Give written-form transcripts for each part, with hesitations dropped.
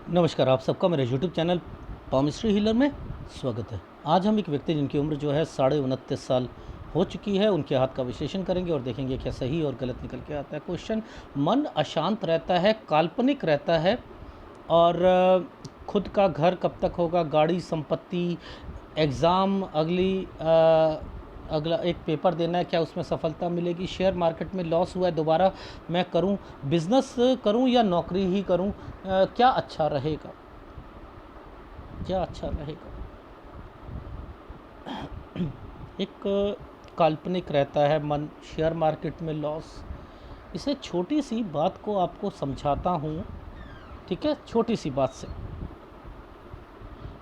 नमस्कार, आप सबका मेरे यूट्यूब चैनल पामिस्ट्री हीलर में स्वागत है। आज हम एक व्यक्ति जिनकी उम्र जो है 29.5 साल हो चुकी है, उनके हाथ का विश्लेषण करेंगे और देखेंगे क्या सही और गलत निकल के आता है। क्वेश्चन: मन अशांत रहता है, काल्पनिक रहता है और खुद का घर कब तक होगा, गाड़ी, संपत्ति, एग्ज़ाम, अगला एक पेपर देना है, क्या उसमें सफलता मिलेगी, शेयर मार्केट में लॉस हुआ है, दोबारा मैं करूं, बिज़नेस करूं या नौकरी ही करूं, क्या अच्छा रहेगा, क्या अच्छा रहेगा। एक काल्पनिक रहता है मन, शेयर मार्केट में लॉस। इसे छोटी सी बात को आपको समझाता हूँ, ठीक है, छोटी सी बात से।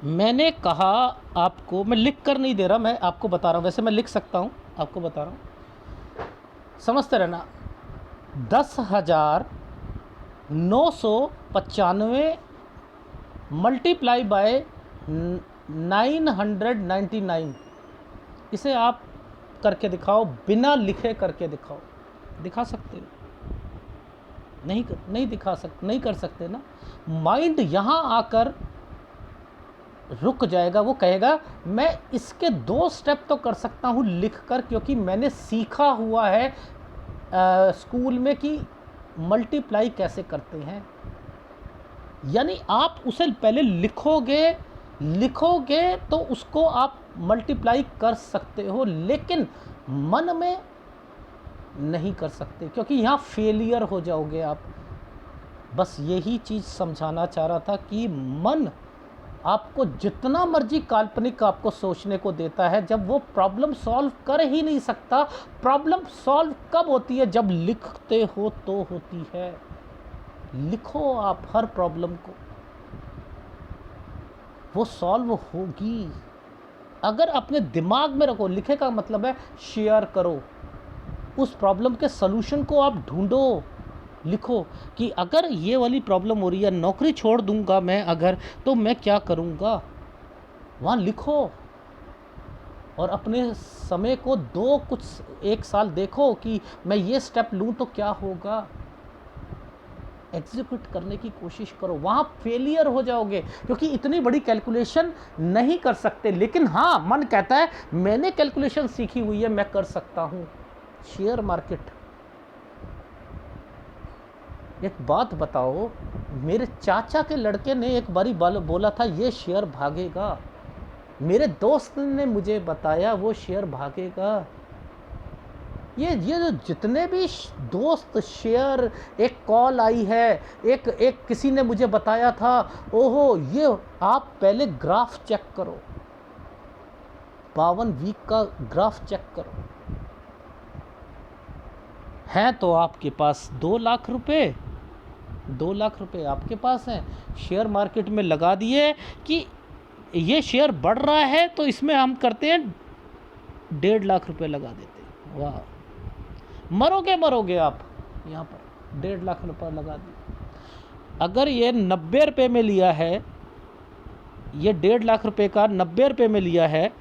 मैंने कहा आपको, मैं लिख कर नहीं दे रहा, मैं आपको बता रहा हूँ, वैसे मैं लिख सकता हूँ, आपको बता रहा हूँ, समझते रहना। 10,995 मल्टीप्लाई बाय 999, इसे आप करके दिखाओ, बिना लिखे करके दिखाओ। दिखा सकते हो? नहीं नहीं कर सकते ना। माइंड यहाँ आकर रुक जाएगा, वो कहेगा मैं इसके 2 स्टेप तो कर सकता हूँ लिख कर, क्योंकि मैंने सीखा हुआ है स्कूल में कि मल्टीप्लाई कैसे करते हैं। यानी आप उसे पहले लिखोगे तो उसको आप मल्टीप्लाई कर सकते हो, लेकिन मन में नहीं कर सकते, क्योंकि यहाँ फेलियर हो जाओगे आप। बस यही चीज़ समझाना चाह रहा था कि मन आपको जितना मर्जी काल्पनिक आपको सोचने को देता है, जब वो प्रॉब्लम सॉल्व कर ही नहीं सकता। प्रॉब्लम सॉल्व कब होती है? जब लिखते हो तो होती है। लिखो आप हर प्रॉब्लम को, वो सॉल्व होगी। अगर अपने दिमाग में रखो, लिखे का मतलब है शेयर करो, उस प्रॉब्लम के सलूशन को आप ढूंढो। लिखो कि अगर ये वाली प्रॉब्लम हो रही है, नौकरी छोड़ दूंगा मैं अगर, तो मैं क्या करूंगा, वहाँ लिखो। और अपने समय को कुछ 1 साल देखो कि मैं ये स्टेप लूँ तो क्या होगा। एग्जीक्यूट करने की कोशिश करो, वहाँ फेलियर हो जाओगे, क्योंकि इतनी बड़ी कैलकुलेशन नहीं कर सकते। लेकिन हाँ, मन कहता है मैंने कैलकुलेशन सीखी हुई है, मैं कर सकता हूँ। शेयर मार्केट, एक बात बताओ, मेरे चाचा के लड़के ने एक बारी बोला था ये शेयर भागेगा। मेरे दोस्त ने मुझे बताया वो शेयर भागेगा। ये जो जितने भी दोस्त शेयर, एक कॉल आई है, एक किसी ने मुझे बताया था, ओहो, ये आप पहले ग्राफ चेक करो, 52 वीक का ग्राफ चेक करो। हैं तो आपके पास 2 लाख रुपए, 2 लाख रुपए आपके पास हैं, शेयर मार्केट में लगा दिए कि ये शेयर बढ़ रहा है तो इसमें हम करते हैं 1.5 लाख रुपए लगा देते हैं। वाह, मरोगे आप यहाँ पर। 1.5 लाख रुपए लगा दिए। अगर ये 90 रुपये में लिया है, ये 1.5 लाख रुपए का 90 रुपये में लिया है,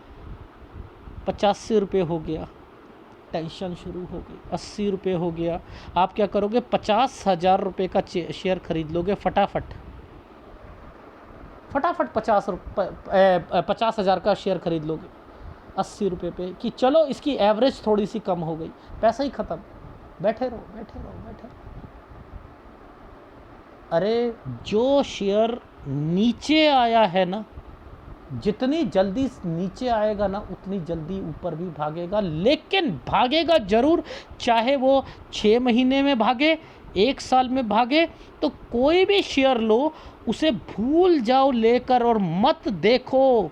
85 रुपये हो गया, टेंशन शुरू हो गई। 80 रुपये हो गया। आप क्या करोगे? 50,000 रुपये का शेयर खरीद लोगे फटाफट 50,000 का शेयर खरीद लोगे 80 रुपये पे, कि चलो इसकी एवरेज थोड़ी सी कम हो गई, पैसा ही ख़त्म। बैठे रहो। अरे जो शेयर नीचे आया है ना, जितनी जल्दी नीचे आएगा ना, उतनी जल्दी ऊपर भी भागेगा, लेकिन भागेगा ज़रूर। चाहे वो 6 महीने में भागे, 1 साल में भागे, तो कोई भी शेयर लो, उसे भूल जाओ लेकर और मत देखो।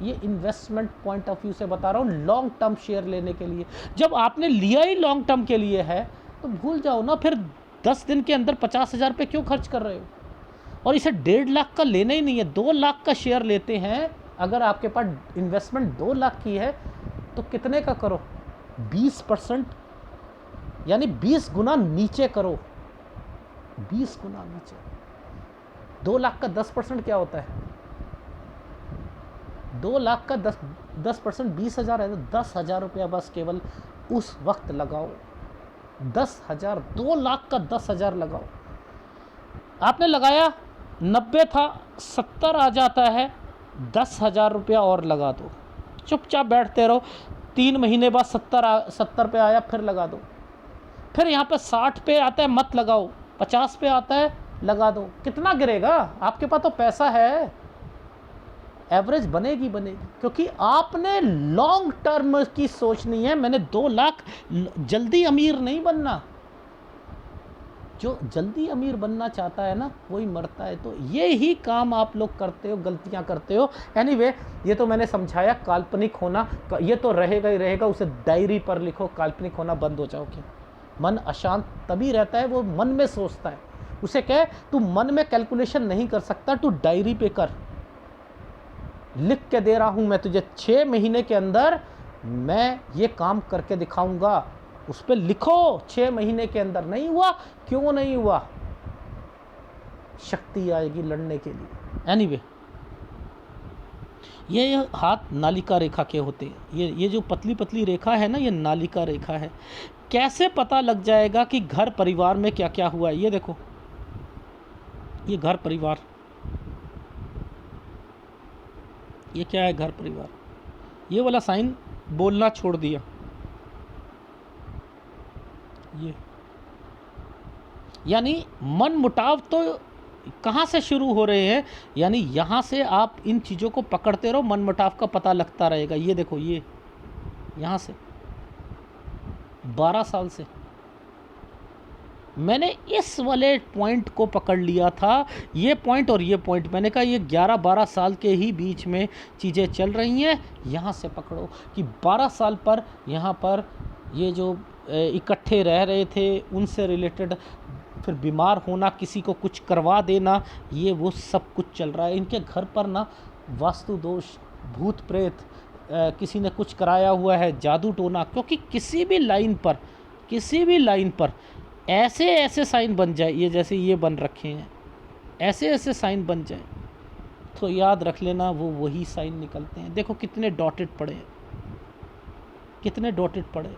ये इन्वेस्टमेंट पॉइंट ऑफ व्यू से बता रहा हूँ, लॉन्ग टर्म शेयर लेने के लिए। जब आपने लिया ही लॉन्ग टर्म के लिए है तो भूल जाओ ना, फिर 10 दिन के अंदर 50,000 रुपये क्यों खर्च कर रहे हो? और इसे 1.5 लाख का लेना ही नहीं है, 2 लाख का शेयर लेते हैं। अगर आपके पास इन्वेस्टमेंट 2 लाख की है तो कितने का करो? 20%, यानी 20 गुना नीचे करो, 20 गुना नीचे। 2 लाख का 10% क्या होता है? 2 लाख का 10% 20,000 है, तो 10,000 रुपया बस केवल उस वक्त लगाओ। 10,000, 2 लाख का 10,000 लगाओ। आपने लगाया, 90 था, 70 आ जाता है, 10,000 रुपया और लगा दो, चुपचाप बैठते रहो। 3 महीने बाद 70 पे आया, फिर लगा दो। फिर यहाँ पे 60 पे आता है, मत लगाओ। 50 पे आता है, लगा दो। कितना गिरेगा? आपके पास तो पैसा है, एवरेज बनेगी बनेगी, क्योंकि आपने लॉन्ग टर्म की सोचनी है। मैंने 2 लाख, जल्दी अमीर नहीं बनना। जो जल्दी अमीर बनना चाहता है ना, वही मरता है। तो ये ही काम आप लोग करते हो, गलतियां करते हो। एनीवे, ये तो मैंने समझाया। काल्पनिक होना ये तो रहेगा ही रहेगा, उसे डायरी पर लिखो। काल्पनिक होना बंद हो जाओगे। मन अशांत तभी रहता है, वो मन में सोचता है। उसे कहे तू मन में कैलकुलेशन नहीं कर सकता, तू डायरी पे कर। लिख के दे रहा हूं मैं तुझे, 6 महीने के अंदर मैं ये काम करके दिखाऊंगा। उस पर लिखो। 6 महीने के अंदर नहीं हुआ, क्यों नहीं हुआ? शक्ति आएगी लड़ने के लिए। एनीवे, ये हाथ नालिका रेखा के होते हैं। ये जो पतली पतली रेखा है ना, ये नालिका रेखा है। कैसे पता लग जाएगा कि घर परिवार में क्या क्या हुआ है? ये देखो, ये घर परिवार, ये क्या है? घर परिवार। ये वाला साइन बोलना छोड़ दिया। ये यानी मन मुटाव तो कहाँ से शुरू हो रहे हैं? यानी यहाँ से आप इन चीज़ों को पकड़ते रहो, मन मुटाव का पता लगता रहेगा। ये देखो, ये यहाँ से 12 साल से मैंने इस वाले पॉइंट को पकड़ लिया था। ये पॉइंट और ये पॉइंट, मैंने कहा ये 11-12 साल के ही बीच में चीज़ें चल रही हैं। यहाँ से पकड़ो कि 12 साल पर यहाँ पर ये जो इकट्ठे रह रहे थे, उनसे रिलेटेड, फिर बीमार होना, किसी को कुछ करवा देना, ये वो सब कुछ चल रहा है। इनके घर पर ना वास्तु दोष, भूत प्रेत, किसी ने कुछ कराया हुआ है, जादू टोना। क्योंकि किसी भी लाइन पर ऐसे ऐसे साइन बन जाए, ये जैसे ये बन रखे हैं, ऐसे ऐसे साइन बन जाए, तो याद रख लेना वो वही साइन निकलते हैं। देखो कितने डॉटेड पड़े हैं, कितने डॉटेड पड़े।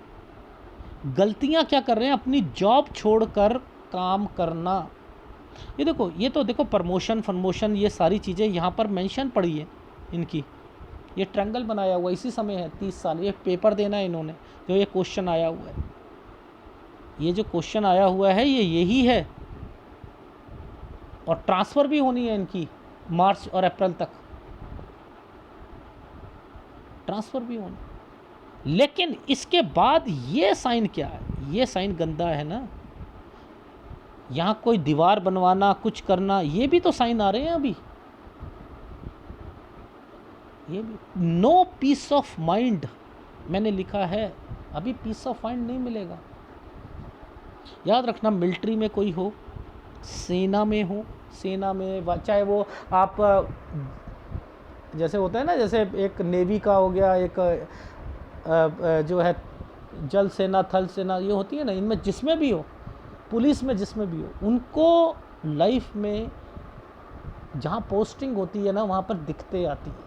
गलतियां क्या कर रहे हैं? अपनी जॉब छोड़कर काम करना। ये देखो, ये तो देखो प्रमोशन फरमोशन, ये सारी चीज़ें यहाँ पर मेंशन पड़ी है इनकी। ये ट्रायंगल बनाया हुआ इसी समय है, 30 साल। ये पेपर देना है इन्होंने, जो ये क्वेश्चन आया हुआ है, ये जो क्वेश्चन आया हुआ है, ये यही है। और ट्रांसफ़र भी होनी है इनकी, मार्च और अप्रैल तक ट्रांसफ़र भी होनी। लेकिन इसके बाद ये साइन क्या है? ये साइन गंदा है ना। यहाँ कोई दीवार बनवाना, कुछ करना, ये भी तो साइन आ रहे हैं अभी। ये भी नो पीस ऑफ माइंड मैंने लिखा है। अभी पीस ऑफ माइंड नहीं मिलेगा। याद रखना, मिलिट्री में कोई हो, सेना में हो, सेना में चाहे वो आप जैसे होता है ना, जैसे एक नेवी का हो गया, एक जो है जल सेना, थल सेना, ये होती है ना, इनमें जिसमें भी हो, पुलिस में जिसमें भी हो, उनको लाइफ में जहाँ पोस्टिंग होती है ना, वहाँ पर दिक्कतें आती हैं।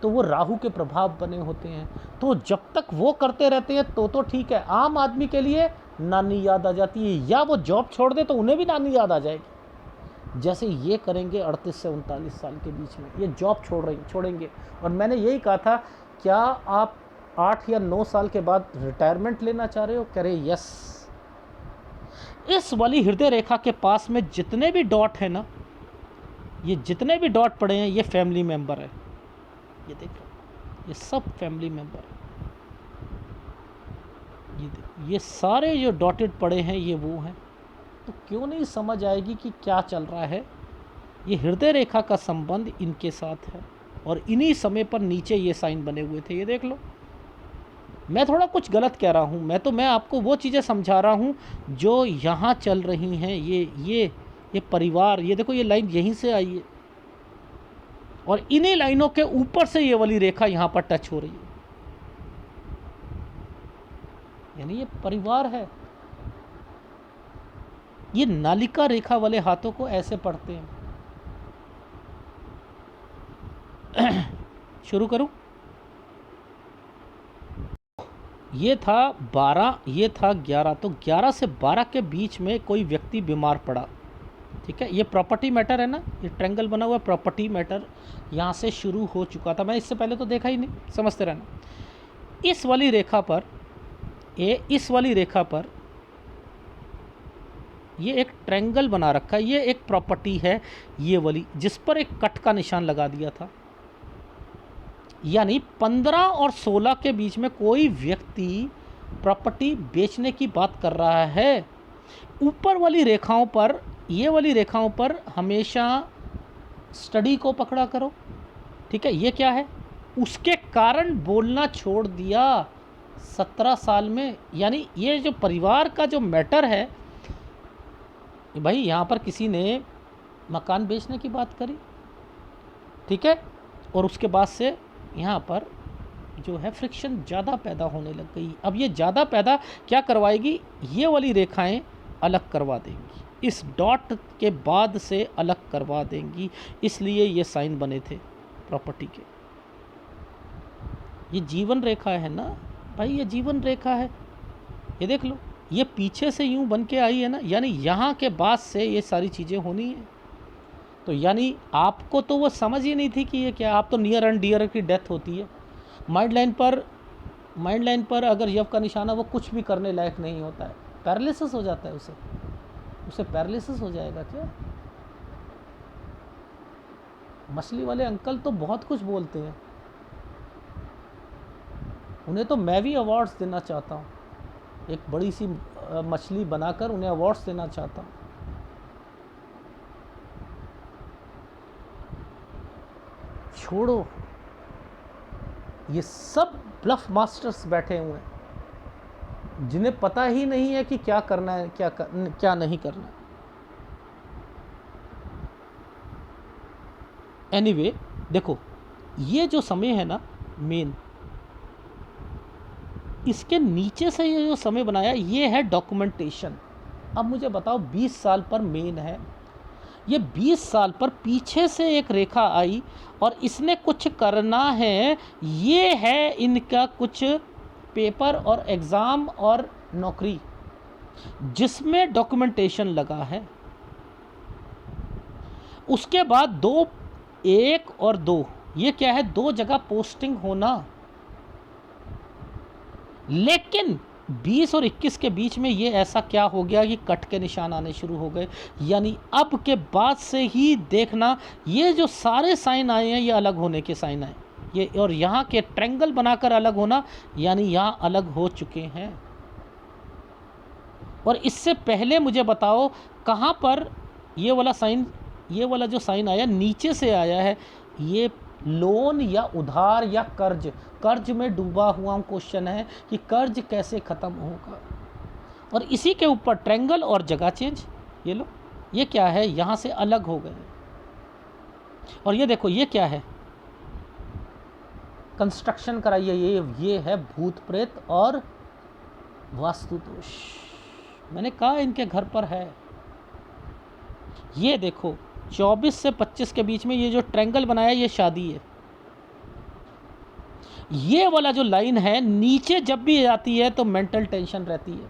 तो वो राहु के प्रभाव बने होते हैं। तो जब तक वो करते रहते हैं तो ठीक है। आम आदमी के लिए नानी याद आ जाती है, या वो जॉब छोड़ दे तो उन्हें भी नानी याद आ जाएगी। जैसे ये करेंगे 38 से 39 साल के बीच में, ये जॉब छोड़ेंगे। और मैंने यही कहा था, क्या आप 8 या 9 साल के बाद रिटायरमेंट लेना चाह रहे हो? कह रहे यस। इस वाली हृदय रेखा के पास में जितने भी डॉट है ना, ये जितने भी डॉट पड़े हैं, ये फैमिली मेंबर है। ये देखो, ये सब फैमिली मेंबर है। ये सारे जो डॉटेड पड़े हैं, ये वो हैं। तो क्यों नहीं समझ आएगी कि क्या चल रहा है? ये हृदय रेखा का संबंध इनके साथ है, और इन्हीं समय पर नीचे ये साइन बने हुए थे। ये देख लो, मैं थोड़ा कुछ गलत कह रहा हूँ, मैं आपको वो चीज़ें समझा रहा हूँ जो यहाँ चल रही हैं। ये परिवार, ये देखो, ये लाइन यहीं से आई है, और इन्हीं लाइनों के ऊपर से ये वाली रेखा यहाँ पर टच हो रही है। यानी ये परिवार है। ये नालिका रेखा वाले हाथों को ऐसे पढ़ते हैं। शुरू करूं? ये था 12, ये था 11। तो 11 से 12 के बीच में कोई व्यक्ति बीमार पड़ा, ठीक है, ये प्रॉपर्टी मैटर है ना, ये ट्रायंगल बना हुआ प्रॉपर्टी मैटर यहाँ से शुरू हो चुका था, मैं इससे पहले तो देखा ही नहीं, समझते रहना। इस वाली रेखा पर इस वाली रेखा पर ये एक ट्रायंगल बना रखा है, ये एक प्रॉपर्टी है ये वाली, जिस पर एक कट का निशान लगा दिया था। यानी 15 और 16 के बीच में कोई व्यक्ति प्रॉपर्टी बेचने की बात कर रहा है। ऊपर वाली रेखाओं पर, ये वाली रेखाओं पर हमेशा स्टडी को पकड़ा करो, ठीक है। ये क्या है, उसके कारण बोलना छोड़ दिया 17 साल में। यानी ये जो परिवार का जो मैटर है भाई, यहाँ पर किसी ने मकान बेचने की बात करी, ठीक है, और उसके बाद से यहाँ पर जो है फ्रिक्शन ज़्यादा पैदा होने लग गई। अब ये ज़्यादा पैदा क्या करवाएगी, ये वाली रेखाएं अलग करवा देंगी, इस डॉट के बाद से अलग करवा देंगी, इसलिए ये साइन बने थे प्रॉपर्टी के। ये जीवन रेखा है ना भाई, ये जीवन रेखा है, ये देख लो, ये पीछे से यूं बन के आई है ना, यानी यहाँ के बाद से ये सारी चीज़ें होनी है। तो यानी आपको तो वो समझ ही नहीं थी कि ये क्या, आप तो नियर एंड डियर की डेथ होती है। माइंड लाइन पर अगर यव का निशाना, वो कुछ भी करने लायक नहीं होता है, पैरालिसिस हो जाता है, उसे पैरालिसिस हो जाएगा क्या। मछली वाले अंकल तो बहुत कुछ बोलते हैं, उन्हें तो मैं भी अवार्ड्स देना चाहता हूँ, एक बड़ी सी मछली बनाकर उन्हें अवार्ड्स देना चाहता हूँ। छोड़ो, ये सब ब्लफ मास्टर्स बैठे हुए हैं जिन्हें पता ही नहीं है कि क्या करना है, क्या नहीं करना। एनीवे, देखो ये जो समय है ना मेन, इसके नीचे से ये जो समय बनाया, ये है डॉक्यूमेंटेशन। अब मुझे बताओ 20 साल पर मेन है, ये 20 साल पर पीछे से एक रेखा आई और इसने कुछ करना है, ये है इनका कुछ पेपर और एग्ज़ाम और नौकरी जिसमें डॉक्यूमेंटेशन लगा है। उसके बाद 1 और 2, ये क्या है, 2 जगह पोस्टिंग होना। लेकिन 20 और 21 के बीच में ये ऐसा क्या हो गया कि कट के निशान आने शुरू हो गए। यानी अब के बाद से ही देखना, ये जो सारे साइन आए हैं ये अलग होने के साइन आए, ये और यहाँ के ट्रायंगल बनाकर अलग होना, यानी यहाँ अलग हो चुके हैं। और इससे पहले मुझे बताओ कहाँ पर ये वाला साइन, ये वाला जो साइन आया नीचे से आया है, ये लोन या उधार या कर्ज में डूबा हुआ क्वेश्चन है कि कर्ज कैसे ख़त्म होगा। और इसी के ऊपर ट्रायंगल और जगह चेंज, ये लो, ये क्या है, यहाँ से अलग हो गए। और ये देखो ये क्या है, कंस्ट्रक्शन कराइए, ये है भूत प्रेत और वास्तु दोष। मैंने कहा इनके घर पर है। ये देखो 24 से 25 के बीच में ये जो ट्रायंगल बनाया, ये शादी है। ये वाला जो लाइन है नीचे जब भी आती है तो मेंटल टेंशन रहती है।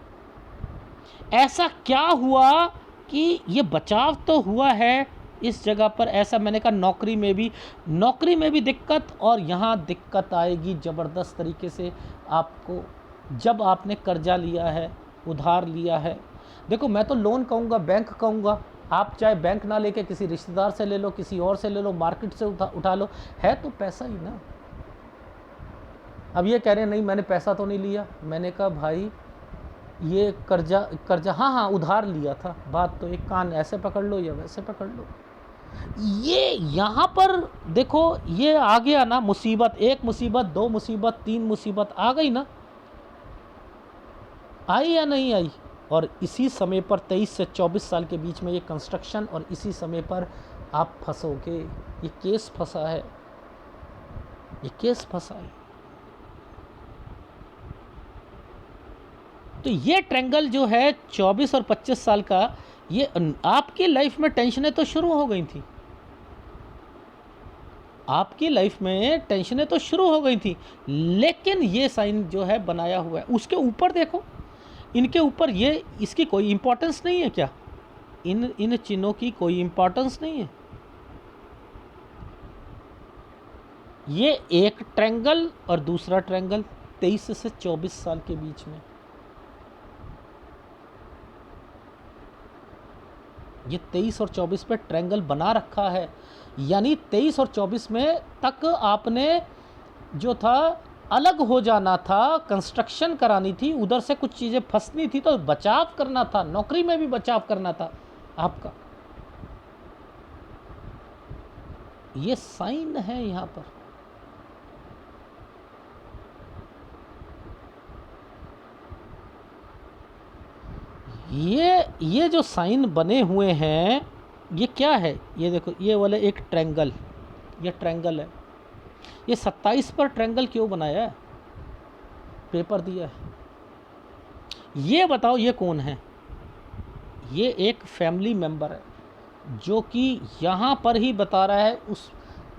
ऐसा क्या हुआ कि ये बचाव तो हुआ है इस जगह पर, ऐसा मैंने कहा नौकरी में भी दिक्कत, और यहाँ दिक्कत आएगी ज़बरदस्त तरीके से आपको जब आपने कर्जा लिया है, उधार लिया है। देखो मैं तो लोन कहूँगा, बैंक कहूँगा, आप चाहे बैंक ना लेके किसी रिश्तेदार से ले लो, किसी और से ले लो, मार्केट से उठा लो, है तो पैसा ही ना। अब ये कह रहे हैं नहीं मैंने पैसा तो नहीं लिया, मैंने कहा भाई ये कर्जा हाँ उधार लिया था, बात तो एक कान ऐसे पकड़ लो या वैसे पकड़ लो। ये यहाँ पर देखो ये आ गया ना मुसीबत, 1 मुसीबत 2 मुसीबत 3 मुसीबत आ गई ना, आई या नहीं आई। और इसी समय पर 23 से 24 साल के बीच में ये कंस्ट्रक्शन, और इसी समय पर आप फंसोगे। ये केस फंसा है, ये केस फंसा है। तो ये ट्रायंगल जो है 24 और 25 साल का, ये आपकी लाइफ में टेंशनें तो शुरू हो गई थी, आपकी लाइफ में टेंशनें तो शुरू हो गई थी, लेकिन ये साइन जो है बनाया हुआ है, उसके ऊपर देखो, इनके ऊपर ये, इसकी कोई इम्पोर्टेंस नहीं है क्या? इन इन चिन्हों की कोई इंपॉर्टेंस नहीं है। ये एक ट्रायंगल और दूसरा ट्रायंगल 23 से 24 साल के बीच में, ये 23 और 24 पे ट्रायंगल बना रखा है, यानी 23 और 24 में तक आपने जो था अलग हो जाना था, कंस्ट्रक्शन करानी थी, उधर से कुछ चीज़ें फंसनी थी तो बचाव करना था, नौकरी में भी बचाव करना था आपका। ये साइन है यहाँ पर। ये जो साइन बने हुए हैं ये क्या है, ये देखो, ये वाले एक ट्रायंगल, ये ट्रायंगल है। ये 27 पर ट्रायंगल क्यों बनाया है, पेपर दिया है। ये बताओ ये कौन है, ये एक फैमिली मेंबर है जो कि यहाँ पर ही बता रहा है उस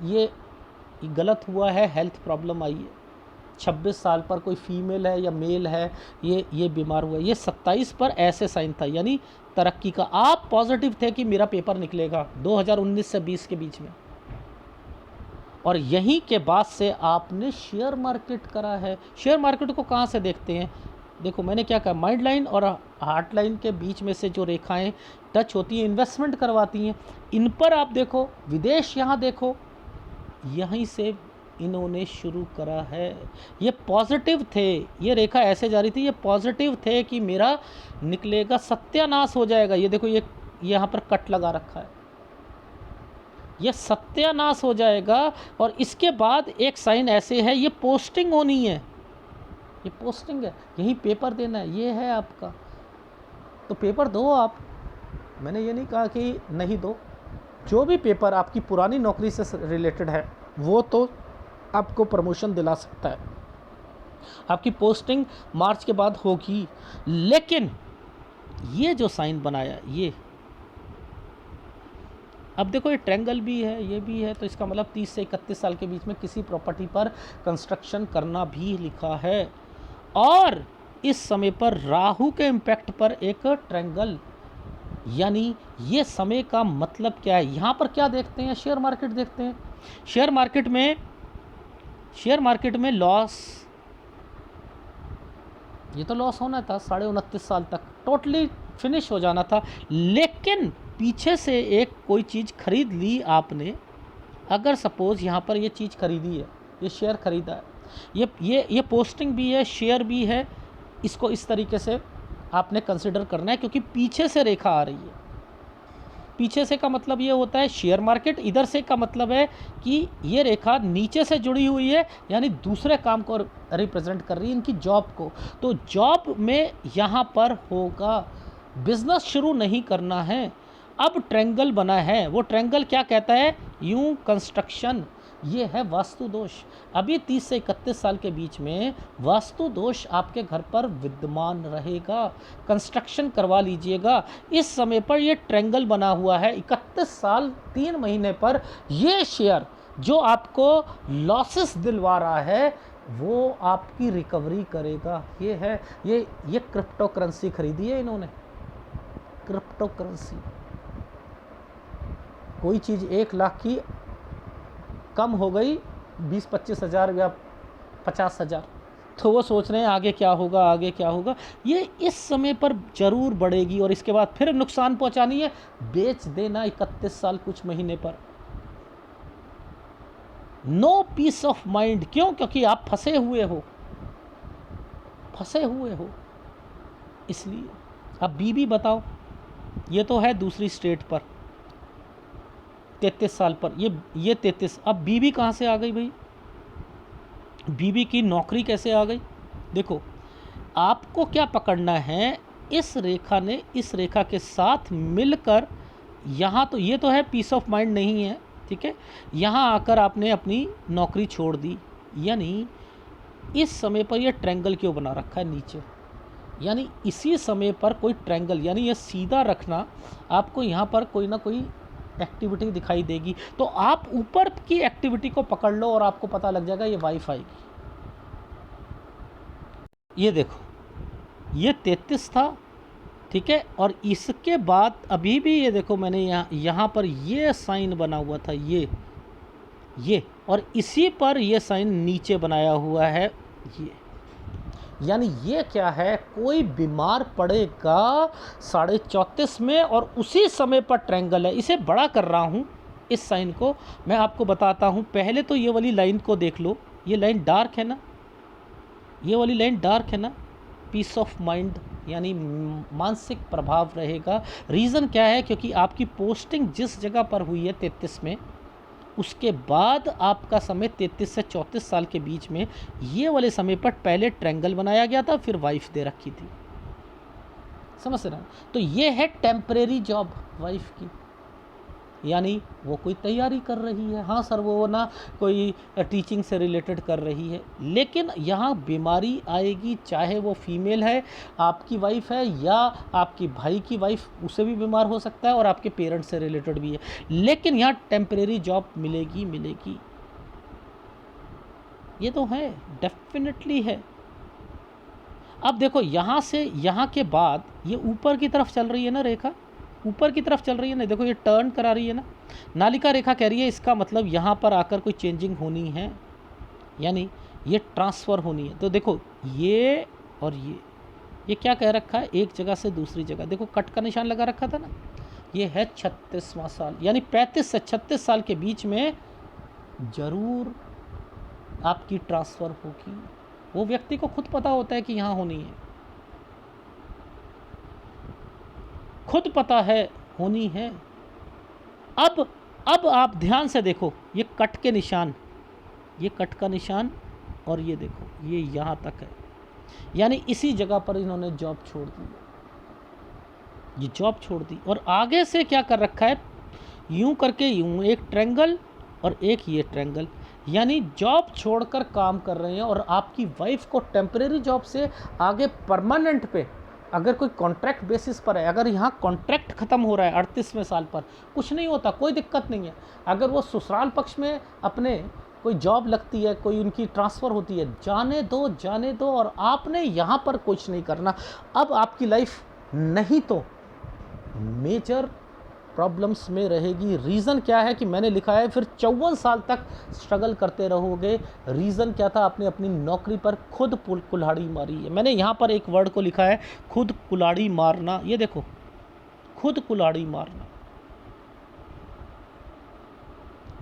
ये गलत हुआ है, हेल्थ प्रॉब्लम आई है। 26 साल पर कोई फीमेल है या मेल है, ये बीमार हुआ है। ये 27 पर ऐसे साइन था, यानी तरक्की का। आप पॉजिटिव थे कि मेरा पेपर निकलेगा 2019 से 20 के बीच में, और यहीं के बाद से आपने शेयर मार्केट करा है। शेयर मार्केट को कहाँ से देखते हैं, देखो मैंने क्या कहा, माइंड लाइन और हार्ट लाइन के बीच में से जो रेखाएं टच होती हैं इन्वेस्टमेंट करवाती हैं, इन पर आप देखो। विदेश यहाँ देखो, यहीं से इन्होंने शुरू करा है। ये पॉजिटिव थे, ये रेखा ऐसे जा रही थी, ये पॉजिटिव थे कि मेरा निकलेगा, सत्यानाश हो जाएगा। ये देखो, ये यहाँ पर कट लगा रखा है, ये सत्यानाश हो जाएगा। और इसके बाद एक साइन ऐसे है, ये पोस्टिंग होनी है, ये पोस्टिंग है, यही पेपर देना है, ये है आपका। तो पेपर दो आप, मैंने ये नहीं कहा कि नहीं दो। जो भी पेपर आपकी पुरानी नौकरी से रिलेटेड है वो तो आपको प्रमोशन दिला सकता है, आपकी पोस्टिंग मार्च के बाद होगी। लेकिन ये जो साइन बनाया, ये अब देखो, ये ट्रायंगल भी है, ये भी है, तो इसका मतलब 30 से 31 साल के बीच में किसी प्रॉपर्टी पर कंस्ट्रक्शन करना भी लिखा है। और इस समय पर राहु के इम्पैक्ट पर एक ट्रायंगल, यानी ये समय का मतलब क्या है। यहाँ पर क्या देखते हैं, शेयर मार्केट देखते हैं। शेयर मार्केट में लॉस, ये तो लॉस होना था 29.5 साल तक, टोटली फिनिश हो जाना था। लेकिन पीछे से एक कोई चीज़ खरीद ली आपने, अगर सपोज़ यहाँ पर ये चीज़ खरीदी है, ये शेयर खरीदा है, ये पोस्टिंग भी है, शेयर भी है, इसको इस तरीके से आपने कंसिडर करना है, क्योंकि पीछे से रेखा आ रही है। पीछे से का मतलब ये होता है शेयर मार्केट, इधर से का मतलब है कि ये रेखा नीचे से जुड़ी हुई है, यानी दूसरे काम को रिप्रेजेंट कर रही है, इनकी जॉब को। तो जॉब में यहाँ पर होगा, बिजनेस शुरू नहीं करना है। अब ट्रायंगल बना है, वो ट्रायंगल क्या कहता है, यूं कंस्ट्रक्शन, ये है वास्तु दोष। अभी 30 से 31 साल के बीच में वास्तु दोष आपके घर पर विद्यमान रहेगा, कंस्ट्रक्शन करवा लीजिएगा। इस समय पर ये ट्रायंगल बना हुआ है 31 साल 3 महीने पर। ये शेयर जो आपको लॉसेस दिलवा रहा है वो आपकी रिकवरी करेगा। ये है, ये क्रिप्टो करेंसी खरीदी है इन्होंने, क्रिप्टो करेंसी। कोई चीज़ 1 लाख की कम हो गई 20-25 हज़ार या 50 हज़ार, तो वो सोच रहे हैं आगे क्या होगा, आगे क्या होगा। ये इस समय पर जरूर बढ़ेगी और इसके बाद फिर नुकसान पहुंचानी है, बेच देना 31 साल कुछ महीने पर। नो पीस ऑफ माइंड, क्यों, क्योंकि आप फंसे हुए हो इसलिए। अब बीबी बताओ, ये तो है दूसरी स्टेट पर 33 साल पर, ये 33। अब बीबी कहाँ से आ गई भाई, बीबी की नौकरी कैसे आ गई। देखो, आपको क्या पकड़ना है, इस रेखा ने इस रेखा के साथ मिलकर, यहाँ तो ये तो है पीस ऑफ माइंड नहीं है, ठीक है, यहाँ आकर आपने अपनी नौकरी छोड़ दी। यानी इस समय पर यह ट्रायंगल क्यों बना रखा है नीचे, यानी इसी समय पर कोई ट्रायंगल, यानी ये सीधा रखना, आपको यहाँ पर कोई ना कोई एक्टिविटी दिखाई देगी। तो आप ऊपर की एक्टिविटी को पकड़ लो और आपको पता लग जाएगा ये वाइफ आएगी। ये देखो, ये 33 था, ठीक है। और इसके बाद अभी भी ये देखो, मैंने यहाँ पर ये साइन बना हुआ था, ये और इसी पर ये साइन नीचे बनाया हुआ है ये, यानी ये क्या है, कोई बीमार पड़ेगा 34.5 में और उसी समय पर ट्रायंगल है। इसे बड़ा कर रहा हूँ इस साइन को, मैं आपको बताता हूँ। पहले तो ये वाली लाइन को देख लो, ये लाइन डार्क है ना, ये वाली लाइन डार्क है ना, पीस ऑफ माइंड यानी मानसिक प्रभाव रहेगा। रीज़न क्या है, क्योंकि आपकी पोस्टिंग जिस जगह पर हुई है 33 में, उसके बाद आपका समय 33 से 34 साल के बीच में ये वाले समय पर पहले ट्रायंगल बनाया गया था, फिर वाइफ दे रखी थी, समझ रहे हैं। तो ये है टेम्परेरी जॉब वाइफ की, यानी वो कोई तैयारी कर रही है, हाँ सर वो ना कोई टीचिंग से रिलेटेड कर रही है, लेकिन यहाँ बीमारी आएगी, चाहे वो फीमेल है, आपकी वाइफ है या आपकी भाई की वाइफ, उसे भी बीमार हो सकता है और आपके पेरेंट्स से रिलेटेड भी है, लेकिन यहाँ टेम्परेरी जॉब मिलेगी। ये तो है, डेफिनेटली है। अब देखो यहाँ से यहाँ के बाद ये ऊपर की तरफ चल रही है ना रेखा, ऊपर की तरफ चल रही है ना, देखो ये टर्न करा रही है ना, नालिका रेखा कह रही है इसका मतलब यहाँ पर आकर कोई चेंजिंग होनी है, यानी ये ट्रांसफ़र होनी है। तो देखो ये और ये क्या कह रखा है, एक जगह से दूसरी जगह, देखो कट का निशान लगा रखा था ना, ये है 36वां साल, यानी 35 से 36 साल के बीच में ज़रूर आपकी ट्रांसफ़र होगी। वो व्यक्ति को खुद पता होता है कि यहाँ होनी है, खुद पता है होनी है। अब आप ध्यान से देखो, ये कट के निशान, ये कट का निशान, और ये देखो ये यहाँ तक है, यानी इसी जगह पर इन्होंने जॉब छोड़ दी, ये जॉब छोड़ दी। और आगे से क्या कर रखा है, यूं करके यूं एक ट्रायंगल और एक ये ट्रायंगल, यानी जॉब छोड़कर काम कर रहे हैं। और आपकी वाइफ को टेम्परेरी जॉब से आगे परमानेंट पे, अगर कोई कॉन्ट्रैक्ट बेसिस पर है, अगर यहाँ कॉन्ट्रैक्ट ख़त्म हो रहा है 38वें साल पर, कुछ नहीं होता, कोई दिक्कत नहीं है। अगर वो ससुराल पक्ष में अपने कोई जॉब लगती है, कोई उनकी ट्रांसफ़र होती है, जाने दो, और आपने यहाँ पर कुछ नहीं करना। अब आपकी लाइफ नहीं तो मेजर प्रॉब्लम्स में रहेगी। रीज़न क्या है कि मैंने लिखा है फिर 54 साल तक स्ट्रगल करते रहोगे। रीज़न क्या था, आपने अपनी नौकरी पर खुद कुल्हाड़ी मारी है। मैंने यहाँ पर एक वर्ड को लिखा है, खुद कुल्हाड़ी मारना। ये देखो, खुद कुल्हाड़ी मारना।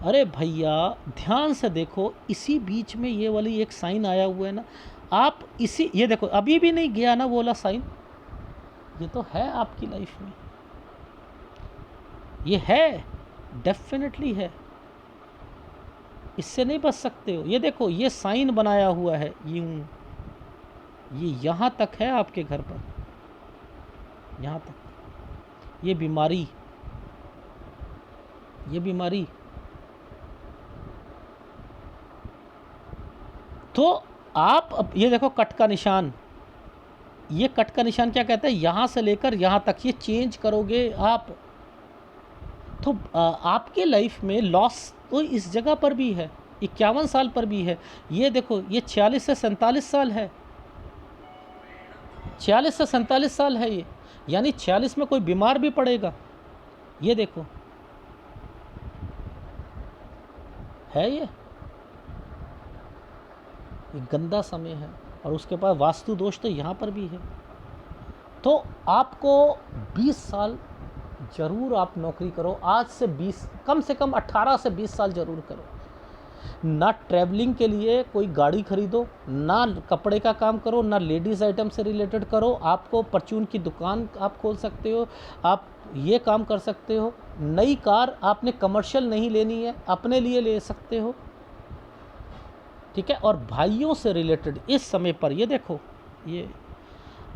अरे भैया ध्यान से देखो, इसी बीच में ये वाली एक साइन आया हुआ है ना, आप इसी, ये देखो अभी भी नहीं गया ना वो वाला साइन, ये तो है आपकी लाइफ में, ये है, डेफिनेटली है, इससे नहीं बच सकते हो। ये देखो ये साइन बनाया हुआ है यूं, ये यहाँ तक है आपके घर पर, यहाँ तक। ये बीमारी, ये बीमारी, तो आप अब ये देखो कट का निशान, ये कट का निशान क्या कहता है, यहाँ से लेकर यहाँ तक ये चेंज करोगे आप, तो आपके लाइफ में लॉस तो इस जगह पर भी है, 51 साल पर भी है। ये देखो ये 46 से 47 साल है, 46 से 47 साल है ये, यानी 46 में कोई बीमार भी पड़ेगा। ये देखो है ये गंदा समय है, और उसके बाद वास्तु दोष तो यहाँ पर भी है। तो आपको 20 साल ज़रूर आप नौकरी करो, आज से 20, कम से कम 18 से 20 साल ज़रूर करो। ना ट्रैवलिंग के लिए कोई गाड़ी खरीदो, ना कपड़े का काम करो, ना लेडीज़ आइटम से रिलेटेड करो। आपको परचून की दुकान आप खोल सकते हो, आप ये काम कर सकते हो। नई कार आपने कमर्शियल नहीं लेनी है, अपने लिए ले सकते हो, ठीक है। और भाइयों से रिलेटेड इस समय पर ये देखो, ये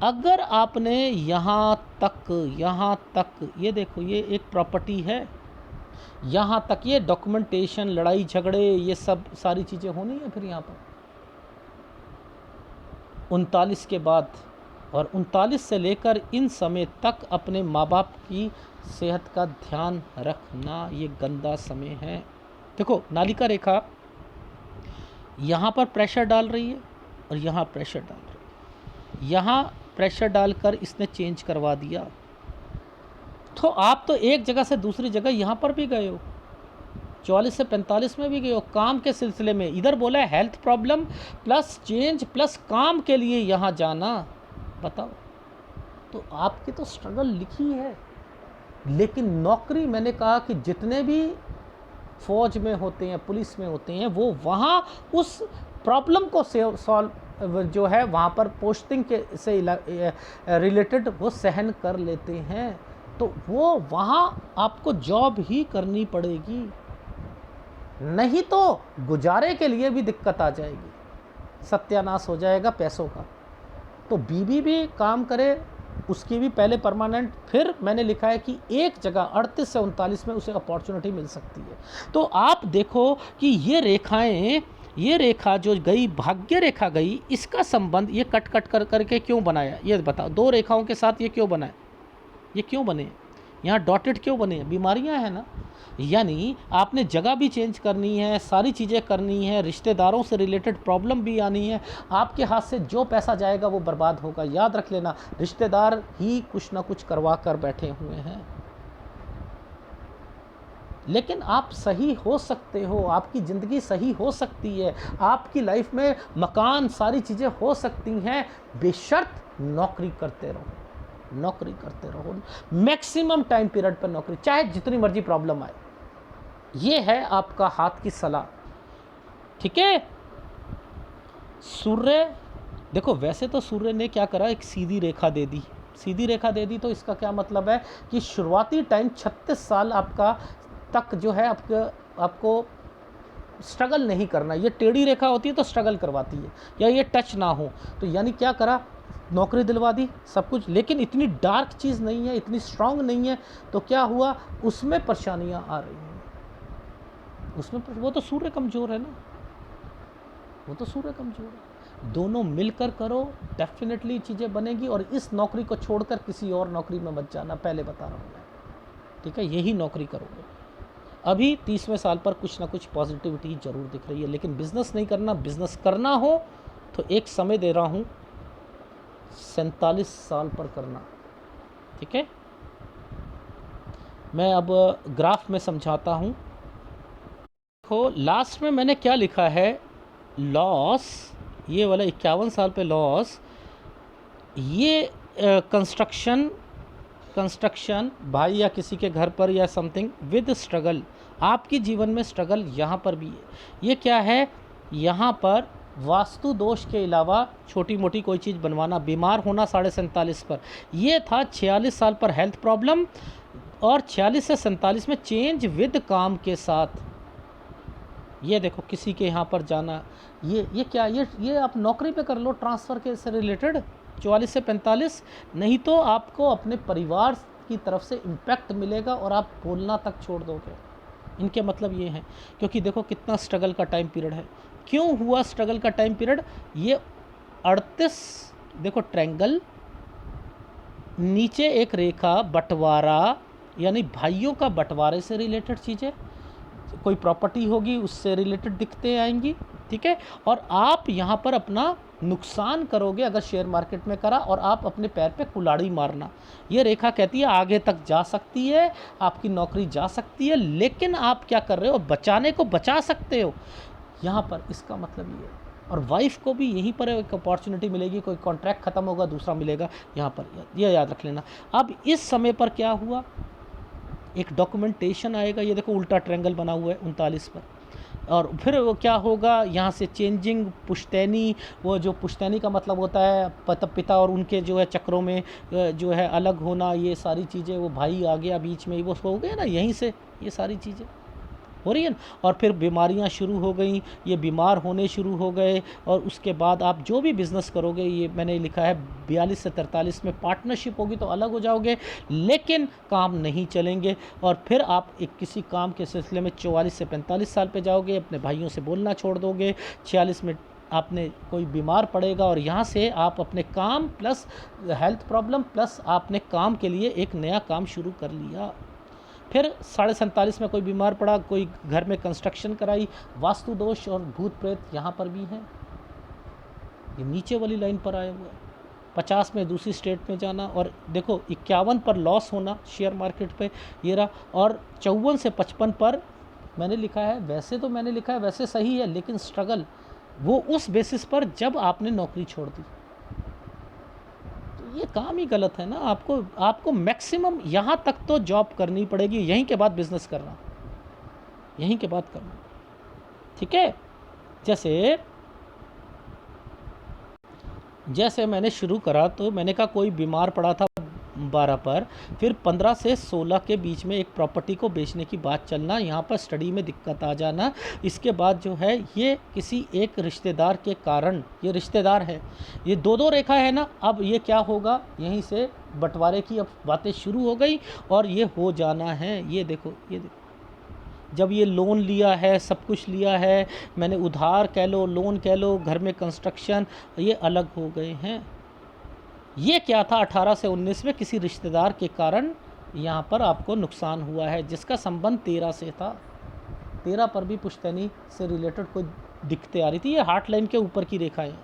अगर आपने यहाँ तक ये देखो, ये एक प्रॉपर्टी है, यहाँ तक ये डॉक्यूमेंटेशन, लड़ाई झगड़े, ये सब सारी चीज़ें होनी है फिर यहाँ पर 39 के बाद। और 39 से लेकर इन समय तक अपने माँ बाप की सेहत का ध्यान रखना, ये गंदा समय है। देखो नालिका रेखा यहाँ पर प्रेशर डाल रही है और यहाँ प्रेशर डाल रही है, यहाँ प्रेशर डालकर इसने चेंज करवा दिया। तो आप तो एक जगह से दूसरी जगह यहाँ पर भी गए हो, 44 से 45 में भी गए हो काम के सिलसिले में। इधर बोला है health problem plus change plus काम के लिए यहाँ जाना। बताओ, तो आपकी तो स्ट्रगल लिखी है। लेकिन नौकरी, मैंने कहा कि जितने भी फौज में होते हैं, पुलिस में होते हैं, वो वहाँ उस प्रॉब्लम को सॉल्व जो है वहाँ पर पोस्टिंग के से रिलेटेड वो सहन कर लेते हैं। तो वो वहाँ आपको जॉब ही करनी पड़ेगी, नहीं तो गुजारे के लिए भी दिक्कत आ जाएगी, सत्यानाश हो जाएगा पैसों का। तो बीबी भी काम करे, उसकी भी पहले परमानेंट, फिर मैंने लिखा है कि एक जगह 38 से 39 में उसे अपॉर्चुनिटी मिल सकती है। तो आप देखो कि ये रेखाएं, ये रेखा जो गई, भाग्य रेखा गई, इसका संबंध ये कट कट कर करके क्यों बनाया, ये बताओ। दो रेखाओं के साथ ये क्यों बना है, ये क्यों बने, यहाँ डॉटेड क्यों बने हैं? बीमारियाँ हैं ना। यानी आपने जगह भी चेंज करनी है, सारी चीज़ें करनी है, रिश्तेदारों से रिलेटेड प्रॉब्लम भी आनी है। आपके हाथ से जो पैसा जाएगा वो बर्बाद होगा। याद रख लेना, रिश्तेदार ही कुछ ना कुछ करवा कर बैठे हुए हैं। लेकिन आप सही हो सकते हो, आपकी ज़िंदगी सही हो सकती है, आपकी लाइफ में मकान, सारी चीज़ें हो सकती हैं, बेशर्त नौकरी करते रहो, नौकरी करते रहो, मैक्सिमम टाइम पीरियड पर नौकरी, चाहे जितनी मर्जी प्रॉब्लम आए। ये है आपका हाथ की सलाह, ठीक है। सूर्य देखो, वैसे तो सूर्य ने क्या करा, एक सीधी रेखा दे दी, सीधी रेखा दे दी, तो इसका क्या मतलब है कि शुरुआती टाइम 36 साल आपका तक जो है आपको स्ट्रगल नहीं करना। ये टेढ़ी रेखा होती है तो स्ट्रगल करवाती है, या ये टच ना हो। तो यानी क्या करा, नौकरी दिलवा दी, सब कुछ, लेकिन इतनी डार्क चीज़ नहीं है, इतनी स्ट्रांग नहीं है। तो क्या हुआ, उसमें परेशानियां आ रही हैं, उसमें वो तो सूर्य कमज़ोर है ना, वो तो सूर्य कमज़ोर है। दोनों मिलकर करो, डेफिनेटली चीज़ें बनेगी। और इस नौकरी को छोड़कर किसी और नौकरी में मत जाना, पहले बता रहा हूँ मैं, ठीक है। यही नौकरी करोगे। अभी 30वें साल पर कुछ ना कुछ पॉजिटिविटी ज़रूर दिख रही है, लेकिन बिज़नेस नहीं करना। बिज़नेस करना हो तो एक समय दे रहा हूँ, 47 साल पर करना, ठीक है। मैं अब ग्राफ में समझाता हूँ। देखो लास्ट में मैंने क्या लिखा है, लॉस, ये वाला 51 साल पे लॉस, ये कंस्ट्रक्शन भाई या किसी के घर पर या समथिंग विद स्ट्रगल, आपके जीवन में स्ट्रगल यहाँ पर भी है। ये क्या है, यहाँ पर वास्तु दोष के अलावा छोटी मोटी कोई चीज़ बनवाना, बीमार होना 47.5 पर, ये था 46 साल पर हेल्थ प्रॉब्लम, और 46 से 47 में चेंज विद काम के साथ। ये देखो किसी के यहाँ पर जाना, ये क्या, ये आप नौकरी पे कर लो, ट्रांसफ़र के से रिलेटेड 44 से 45, नहीं तो आपको अपने परिवार की तरफ से इम्पैक्ट मिलेगा और आप बोलना तक छोड़ दोगे। इनके मतलब ये हैं, क्योंकि देखो कितना स्ट्रगल का टाइम पीरियड है। क्यों हुआ स्ट्रगल का टाइम पीरियड, ये 38, देखो ट्रायंगल, नीचे एक रेखा, बंटवारा, यानी भाइयों का बंटवारे से रिलेटेड चीज़ें, कोई प्रॉपर्टी होगी उससे रिलेटेड दिखते आएंगी, ठीक है। और आप यहाँ पर अपना नुकसान करोगे अगर शेयर मार्केट में करा, और आप अपने पैर पे कुल्हाड़ी मारना। ये रेखा कहती है आगे तक जा सकती है, आपकी नौकरी जा सकती है, लेकिन आप क्या कर रहे हो, बचाने को बचा सकते हो यहाँ पर, इसका मतलब ये है। और वाइफ को भी यहीं पर एक अपॉर्चुनिटी मिलेगी, कोई कॉन्ट्रैक्ट ख़त्म होगा दूसरा मिलेगा यहाँ पर, ये याद रख लेना। अब इस समय पर क्या हुआ, एक डॉक्यूमेंटेशन आएगा, ये देखो उल्टा ट्रायंगल बना हुआ है 39 पर, और फिर वो क्या होगा, यहाँ से चेंजिंग पुश्तैनी, वो जो पुश्तैनी का मतलब होता है पिता और उनके जो है चक्रों में जो है अलग होना, ये सारी चीज़ें, वो भाई आ गया बीच में, वो हो गया ना, यहीं से ये सारी चीज़ें हो रही है ना। और फिर बीमारियां शुरू हो गई, ये बीमार होने शुरू हो गए, और उसके बाद आप जो भी बिज़नेस करोगे, ये मैंने लिखा है 42 से 43 में पार्टनरशिप होगी तो अलग हो जाओगे, लेकिन काम नहीं चलेंगे। और फिर आप एक किसी काम के सिलसिले में 44 से 45 साल पे जाओगे, अपने भाइयों से बोलना छोड़ दोगे, 46 में आपने कोई बीमार पड़ेगा, और यहाँ से आप अपने काम प्लस हेल्थ प्रॉब्लम प्लस आपने काम के लिए एक नया काम शुरू कर लिया। फिर 47.5 में कोई बीमार पड़ा, कोई घर में कंस्ट्रक्शन कराई, वास्तु दोष और भूत प्रेत यहाँ पर भी हैं, ये नीचे वाली लाइन पर आया हुआ है। 50 में दूसरी स्टेट में जाना, और देखो 51 पर लॉस होना शेयर मार्केट पे ये रहा, और 54 से 55 पर मैंने लिखा है, वैसे तो मैंने लिखा है वैसे सही है, लेकिन स्ट्रगल वो उस बेसिस पर जब आपने नौकरी छोड़ दी। तो ये काम ही गलत है ना। आपको मैक्सिमम यहाँ तक तो जॉब करनी पड़ेगी, यहीं के बाद बिजनेस करना, यहीं के बाद करना, ठीक है। जैसे मैंने शुरू करा तो मैंने कहा कोई बीमार पड़ा था 12 पर, फिर 15 से 16 के बीच में एक प्रॉपर्टी को बेचने की बात चलना, यहाँ पर स्टडी में दिक्कत आ जाना, इसके बाद जो है ये किसी एक रिश्तेदार के कारण, ये रिश्तेदार है, ये दो रेखा है ना, अब ये क्या होगा, यहीं से बंटवारे की अब बातें शुरू हो गई और ये हो जाना है। ये देखो जब ये लोन लिया है, सब कुछ लिया है मैंने, उधार कह लो, लोन कह लो, घर में कंस्ट्रक्शन, ये अलग हो गए हैं। ये क्या था, 18 से 19 में किसी रिश्तेदार के कारण यहाँ पर आपको नुकसान हुआ है, जिसका संबंध 13 से था। 13 पर भी पुश्तैनी से रिलेटेड कोई दिक्कतें आ रही थी। ये हार्ट लाइन के ऊपर की रेखा है,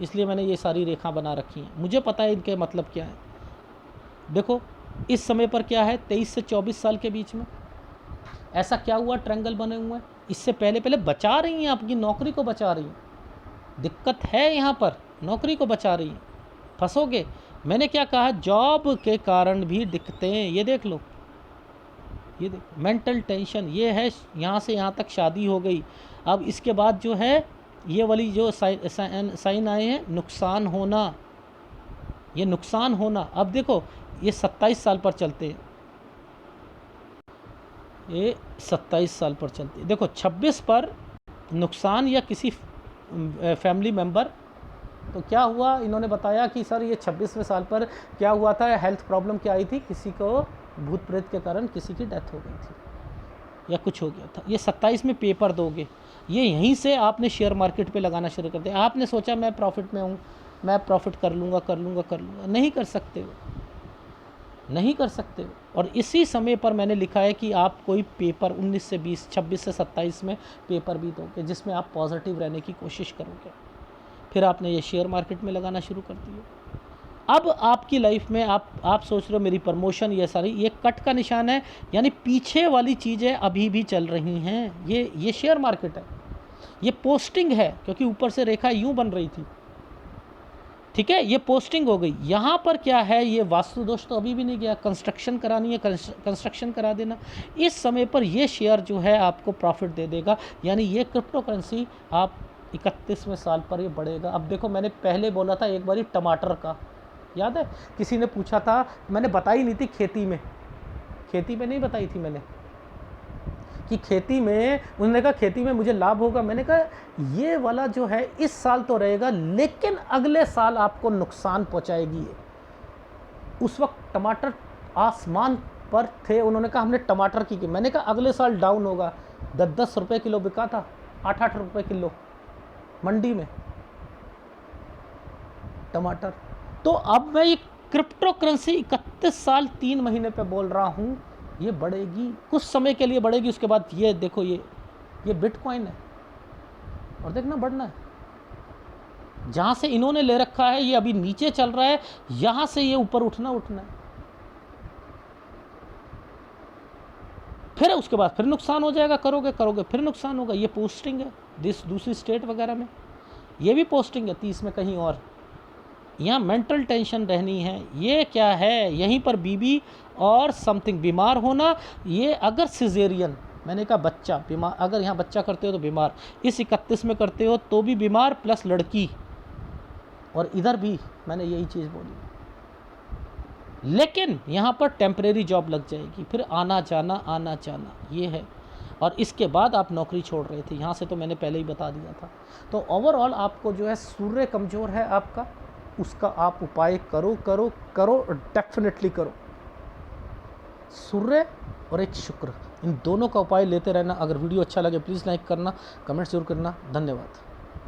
इसलिए मैंने ये सारी रेखा बना रखी हैं, मुझे पता है इनके मतलब क्या है। देखो इस समय पर क्या है, 23 से 24 साल के बीच में ऐसा क्या हुआ, ट्रायंगल बने हुए हैं। इससे पहले बचा रही हैं, आपकी नौकरी को बचा रही हैं। दिक्कत है यहाँ पर, नौकरी को बचा रही हैं, फंसोगे। मैंने क्या कहा, जॉब के कारण भी दिक्कतें, ये देख लो, ये देख, मेंटल टेंशन, ये है यहाँ से यहाँ तक शादी हो गई। अब इसके बाद जो है ये वाली जो साइन आए हैं, नुकसान होना, ये नुकसान होना। अब देखो ये 27 साल पर चलते हैं, ये 27 साल पर चलती है। देखो 26 पर नुकसान या किसी फैमिली मेम्बर, तो क्या हुआ, इन्होंने बताया कि सर ये 26वें साल पर क्या हुआ था, हेल्थ प्रॉब्लम क्या आई थी, किसी को भूत प्रेत के कारण किसी की डेथ हो गई थी या कुछ हो गया था। ये 27 में पेपर दोगे, ये यहीं से आपने शेयर मार्केट पे लगाना शुरू कर दिया। आपने सोचा मैं प्रॉफिट में हूँ, मैं प्रॉफिट कर लूँगा, नहीं कर सकते हो, नहीं कर सकते हो। और इसी समय पर मैंने लिखा है कि आप कोई पेपर 19 से 20, 26 से 27 में पेपर भी दोगे, जिसमें आप पॉजिटिव रहने की कोशिश करोगे। फिर आपने ये शेयर मार्केट में लगाना शुरू कर दिया। अब आपकी लाइफ में आप सोच रहे हो मेरी प्रमोशन, ये सारी, ये कट का निशान है, यानी पीछे वाली चीज़ें अभी भी चल रही हैं। ये शेयर मार्केट है, ये पोस्टिंग है, क्योंकि ऊपर से रेखा यूँ बन रही थी, ठीक है, ये पोस्टिंग हो गई। यहाँ पर क्या है, ये वास्तु दोष तो अभी भी नहीं गया, कंस्ट्रक्शन करानी है, कंस्ट्रक्शन करा देना। इस समय पर ये शेयर जो है आपको प्रॉफिट दे देगा, यानी ये क्रिप्टो करेंसी आप 31वें साल पर ये बढ़ेगा। अब देखो मैंने पहले बोला था एक बारी टमाटर का, याद है, किसी ने पूछा था, मैंने बताई नहीं थी खेती में नहीं बताई थी मैंने कि खेती में, उन्होंने कहा खेती में मुझे लाभ होगा। मैंने कहा ये वाला जो है इस साल तो रहेगा, लेकिन अगले साल आपको नुकसान पहुंचाएगी ये। उस वक्त टमाटर आसमान पर थे, उन्होंने कहा हमने टमाटर की, मैंने कहा अगले साल डाउन होगा। 10-10 रुपये किलो बिका था, 8-8 रुपये किलो मंडी में टमाटर। तो अब मैं ये क्रिप्टो करेंसी 31 साल 3 महीने पे बोल रहा हूँ, ये बढ़ेगी, कुछ समय के लिए बढ़ेगी, उसके बाद ये देखो ये बिटकॉइन है, और देखना बढ़ना है। जहाँ से इन्होंने ले रखा है ये अभी नीचे चल रहा है, यहाँ से ये ऊपर उठना है, फिर उसके बाद फिर नुकसान हो जाएगा, करोगे फिर नुकसान होगा। ये पोस्टिंग है दूसरी स्टेट वगैरह में, ये भी पोस्टिंग है 30 में कहीं और। यहाँ मेंटल टेंशन रहनी है। ये क्या है, यहीं पर बीबी और समथिंग बीमार होना। ये अगर सिजेरियन, मैंने कहा बच्चा बीमार, अगर यहाँ बच्चा करते हो तो बीमार, इस 31 में करते हो तो भी बीमार, प्लस लड़की, और इधर भी मैंने यही चीज़ बोली। लेकिन यहाँ पर टेम्परेरी जॉब लग जाएगी, फिर आना जाना ये है। और इसके बाद आप नौकरी छोड़ रहे थे, यहाँ से तो मैंने पहले ही बता दिया था। तो ओवरऑल आपको जो है सूर्य कमज़ोर है आपका, उसका आप उपाय करो, डेफिनेटली करो। सूर्य और एक शुक्र, इन दोनों का उपाय लेते रहना। अगर वीडियो अच्छा लगे प्लीज़ लाइक करना, कमेंट जरूर करना। धन्यवाद।